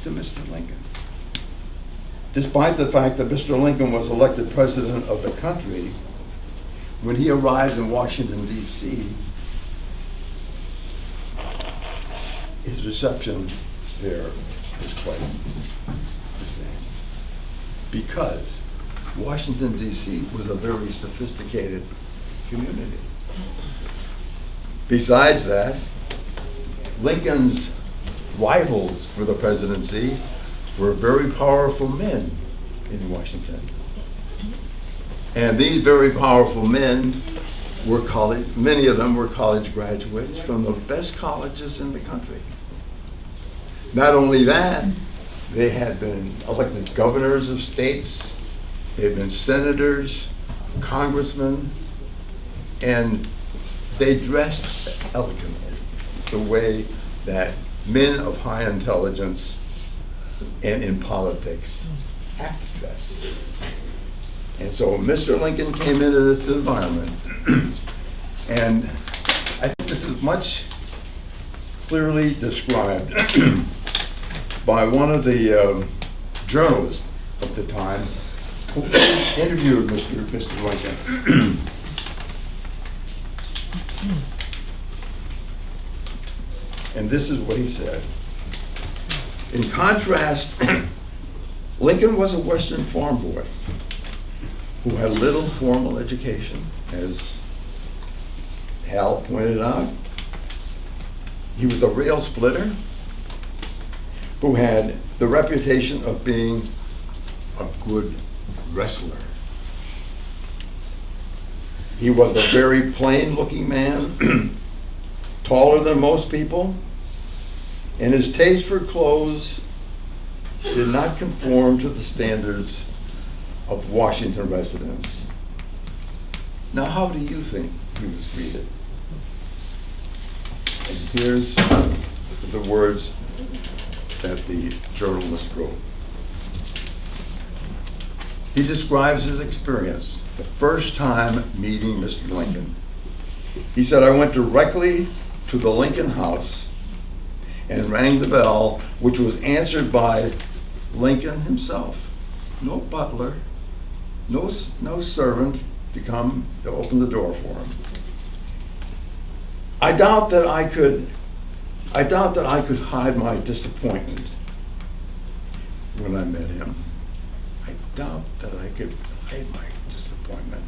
to Mr. Lincoln. Despite the fact that Mr. Lincoln was elected president of the country, when he arrived in Washington, D.C., his reception there was quite the same. Because Washington, D.C. was a very sophisticated community. Besides that, Lincoln's rivals for the presidency were very powerful men in Washington. And these very powerful men were many of them were college graduates from the best colleges in the country. Not only that, they had been elected governors of states, they had been senators, congressmen, and they dressed elegantly, the way that men of high intelligence and in politics have to dress. And so Mr. Lincoln came into this environment, and I think this is much clearly described by one of the journalists at the time who interviewed Mr. Lincoln. And this is what he said. In contrast, Lincoln was a Western farm boy who had little formal education, as Hal pointed out. He was a rail splitter who had the reputation of being a good wrestler. He was a very plain-looking man, taller than most people, and his taste for clothes did not conform to the standards of Washington residents. Now, how do you think he was greeted? And here's the words that the journalist wrote. He describes his experience the first time meeting Mr. Lincoln. He said, "I went directly to the Lincoln House and rang the bell, which was answered by Lincoln himself. No butler, no servant to come to open the door for him. I doubt that I could hide my disappointment when I met him. I doubt that I could hide my disappointment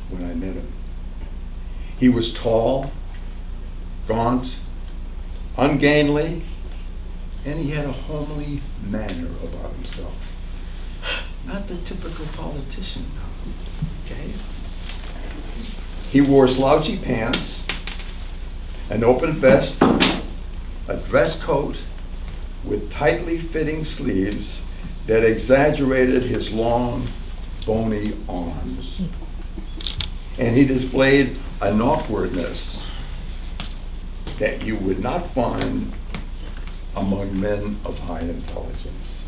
when I met him. He was tall, gaunt, ungainly, and he had a homely manner about himself. Not the typical politician, okay? He wore slouchy pants, an open vest, a dress coat with tightly fitting sleeves that exaggerated his long, bony arms. And he displayed an awkwardness that you would not find among men of high intelligence.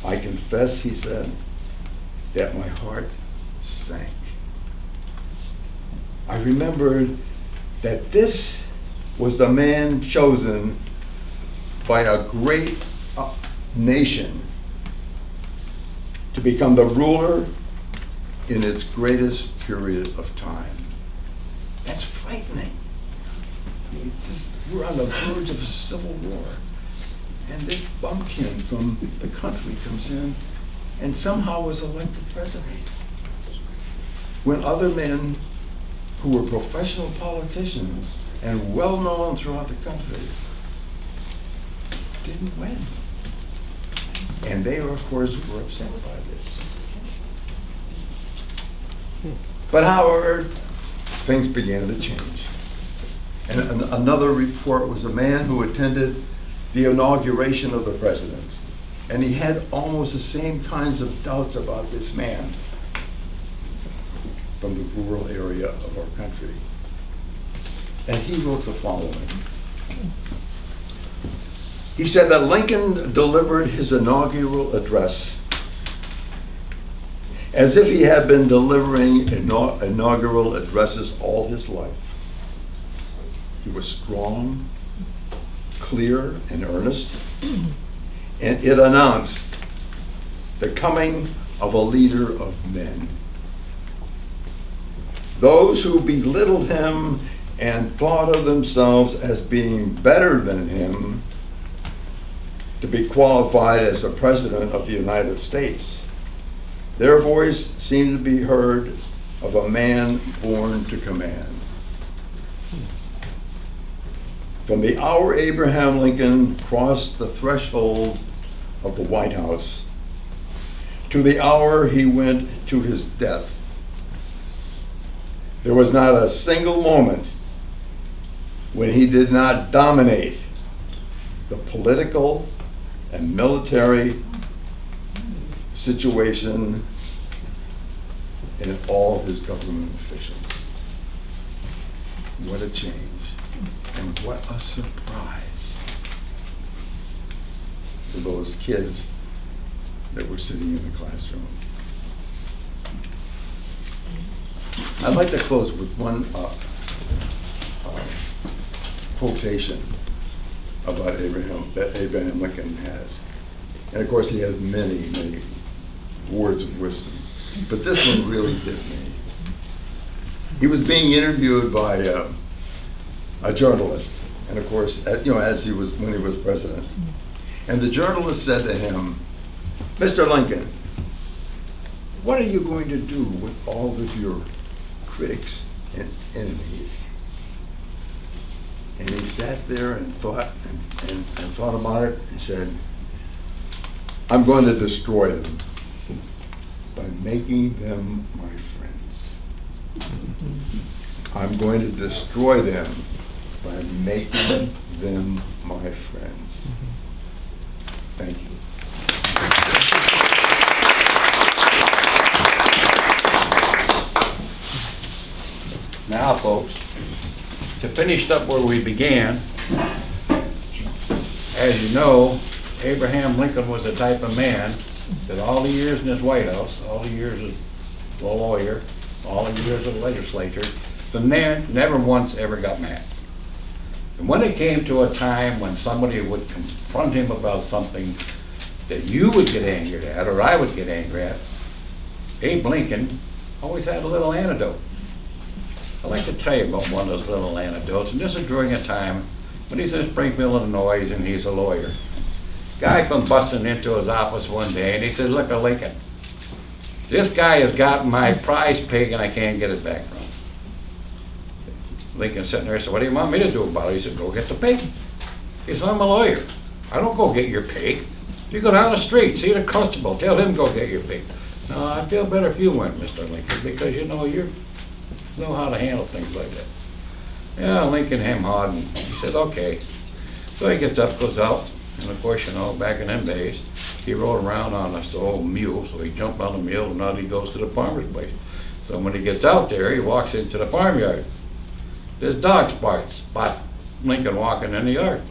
I confess," he said, "that my heart sank. I remembered that this was the man chosen by a great nation to become the ruler in its greatest period of time." That's frightening. I mean, we're on the verge of a civil war, and this bumpkin from the country comes in and somehow was elected president, when other men who were professional politicians and well known throughout the country didn't win. And they, of course, were upset by this. But however, things began to change. And another report was a man who attended the inauguration of the president. And he had almost the same kinds of doubts about this man from the rural area of our country. And he wrote the following. He said that Lincoln delivered his inaugural address as if he had been delivering inaugural addresses all his life. He was strong, clear and earnest, and it announced the coming of a leader of men. Those who belittled him and thought of themselves as being better than him to be qualified as the President of the United States, their voice seemed to be heard of a man born to command. From the hour Abraham Lincoln crossed the threshold of the White House to the hour he went to his death, there was not a single moment when he did not dominate the political and military situation in all his government officials. What a change, and what a surprise for those kids that were sitting in the classroom. I'd like to close with one quotation about Abraham that Abraham Lincoln has. And of course he has many, many words of wisdom. But this one really hit me. He was being interviewed by a journalist, and of course, as he was when he was president. And the journalist said to him, "Mr. Lincoln, what are you going to do with all of your critics and enemies?" And he sat there and thought and thought about it and said, "I'm going to destroy them by making them my friends. I'm going to destroy them by making them my friends." Thank you. Now, folks, to finish up where we began, as you know, Abraham Lincoln was the type of man that all the years in his White House, all the years as a lawyer, all the years of the legislature, the man never once ever got mad. And when it came to a time when somebody would confront him about something that you would get angry at, or I would get angry at, Abe Lincoln always had a little antidote. I'd like to tell you about one of those little anecdotes, and this is during a time when he's in Springfield, Illinois, and he's a lawyer. Guy comes busting into his office one day, and he said, "Look, Lincoln, this guy has got my prize pig, and I can't get it back from him." Lincoln sitting there and said, "What do you want me to do about it?" He said, "Go get the pig." He said, "I'm a lawyer. I don't go get your pig. You go down the street, see the constable, tell him go get your pig." "No, I feel better if you went, Mr. Lincoln, because you know how to handle things like that." Yeah, Lincoln hem-hawed, and he said, "Okay." So he gets up, goes out, and of course, back in them days, he rode around on this old mule, so he jumped on the mule, and out he goes to the farmer's place. So when he gets out there, he walks into the farmyard. This dog spot Lincoln walking in the yard.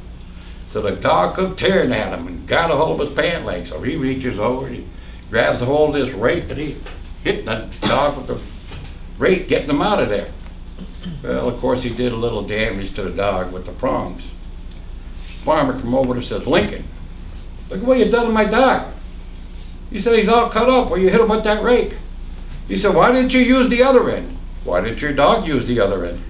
So the dog come tearing at him and got a hold of his pant leg. So he reaches over, he grabs a hold of this rake, and he hit the dog with the rake, getting him out of there. Well, of course, he did a little damage to the dog with the prongs. Farmer come over and says, "Lincoln, look at what you done to my dog. He said he's all cut up where you hit him with that rake." He said, "Why didn't you use the other end?" "Why didn't your dog use the other end?"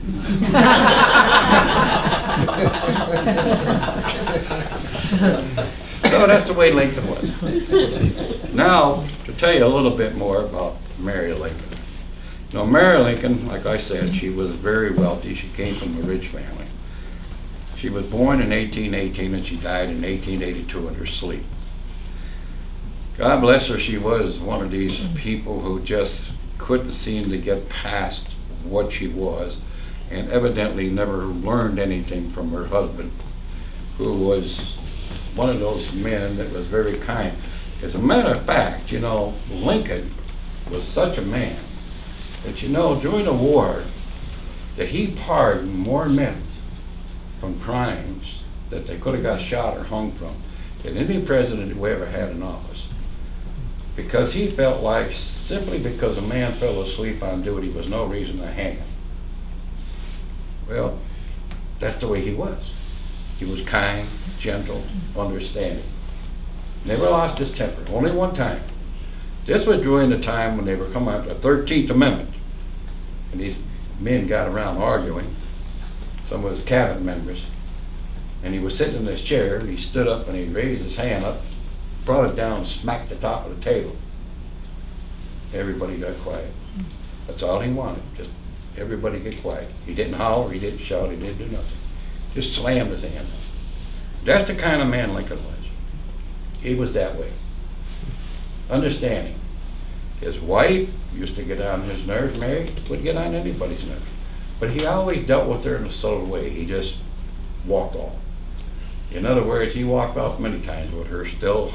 So that's the way Lincoln was. Now, to tell you a little bit more about Mary Lincoln. Mary Lincoln, like I said, she was very wealthy. She came from a rich family. She was born in 1818 and she died in 1882 in her sleep. God bless her, she was one of these people who just couldn't seem to get past what she was, and evidently never learned anything from her husband, who was one of those men that was very kind. As a matter of fact, Lincoln was such a man that during the war that he pardoned more men from crimes that they could have got shot or hung from than any president who ever had in office. Because he felt like simply because a man fell asleep on duty was no reason to hang him. Well, that's the way he was. He was kind, gentle, understanding. Never lost his temper, only one time. This was during the time when they were coming out with the 13th Amendment. And these men got around arguing, some of his cabinet members. And he was sitting in his chair, and he stood up and he raised his hand up, brought it down, smacked the top of the table. Everybody got quiet. That's all he wanted, just everybody get quiet. He didn't holler, he didn't shout, he didn't do nothing. Just slammed his hand. That's the kind of man Lincoln was. He was that way. Understanding. His wife used to get on his nerves, Mary would get on anybody's nerves. But he always dealt with her in a subtle way. He just walked off. In other words, he walked off many times with her still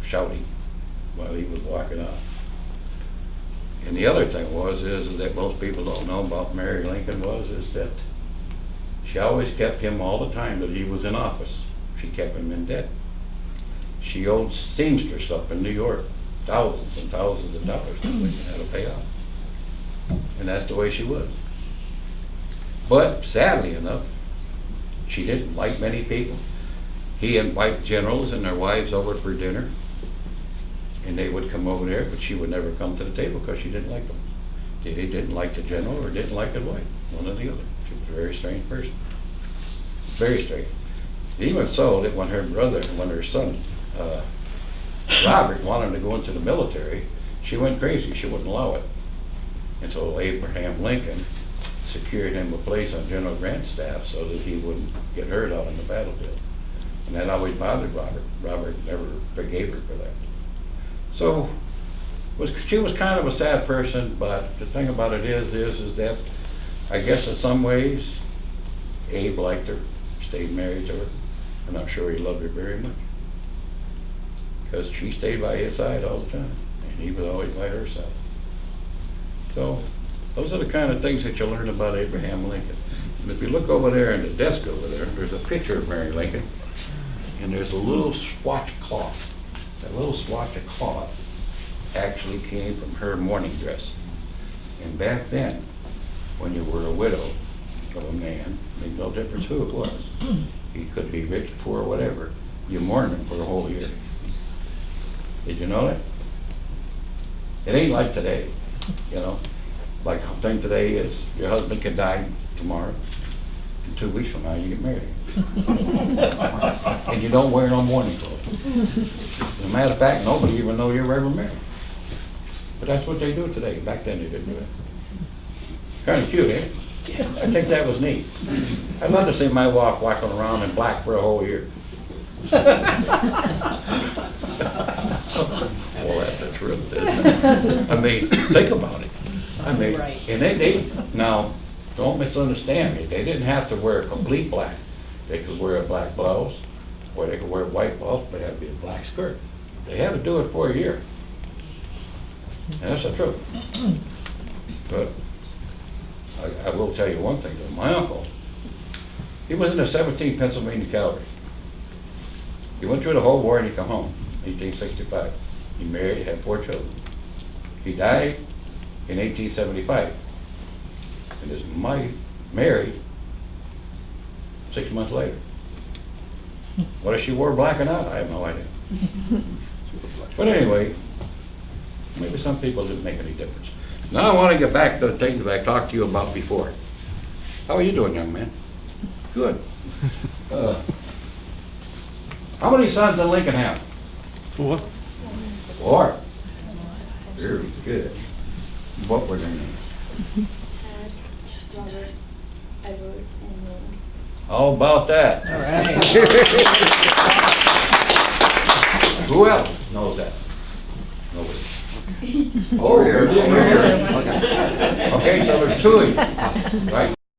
shouting while he was walking off. And the other thing is that most people don't know about Mary Lincoln is that she always kept him all the time that he was in office. She kept him in debt. She owed seamstress up in New York thousands and thousands of dollars that Lincoln had to pay off. And that's the way she was. But sadly enough, she didn't like many people. He invited generals and their wives over for dinner, and they would come over there, but she would never come to the table because she didn't like them. They didn't like the general or didn't like his wife, one or the other. She was a very strange person. Very strange. Even so that when her son, Robert, wanted to go into the military, she went crazy. She wouldn't allow it until Abraham Lincoln secured him a place on General Grant's staff so that he wouldn't get hurt out on the battlefield. And that always bothered Robert. Robert never forgave her for that. So she was kind of a sad person, but the thing about it is that I guess in some ways Abe liked her, stayed married to her. I'm not sure he loved her very much, because she stayed by his side all the time, and he was always by her side. So those are the kind of things that you learn about Abraham Lincoln. And if you look over there in the desk over there, there's a picture of Mary Lincoln, and there's a little swatch cloth. That little swatch of cloth actually came from her mourning dress. And back then, when you were a widow of a man, it made no difference who it was. He could be rich, poor, whatever. You mourned him for a whole year. Did you know that? It ain't like today, you know. Like the thing today is your husband could die tomorrow, and 2 weeks from now you get married. And you don't wear no mourning clothes. As a matter of fact, nobody even know you were ever married. But that's what they do today. Back then they didn't do it. Kind of cute, eh? I think that was neat. I'd love to see my wife walking around in black for a whole year. Well, that's the truth, isn't it? I mean, think about it. I mean, and they now, don't misunderstand me. They didn't have to wear a complete black. They could wear a black blouse, or they could wear a white blouse, but it had to be a black skirt. They had to do it for a year. And that's the truth. But I will tell you one thing, though. My uncle, he was in the 17th Pennsylvania Cavalry. He went through the whole war and he come home, 1865. He married, had 4 children. He died in 1875. And his wife married 6 months later. Whether she wore black or not, I have no idea. But anyway, maybe some people didn't make any difference. Now I want to get back to the things that I talked to you about before. How are you doing, young man? Good. How many sons did Lincoln have? 4. 4. Very good. What were their names? Ted, Robert, Edward, and William. How about that? All right. Who else knows that? Nobody. Oh, here. Okay, so there's 2 of you, right?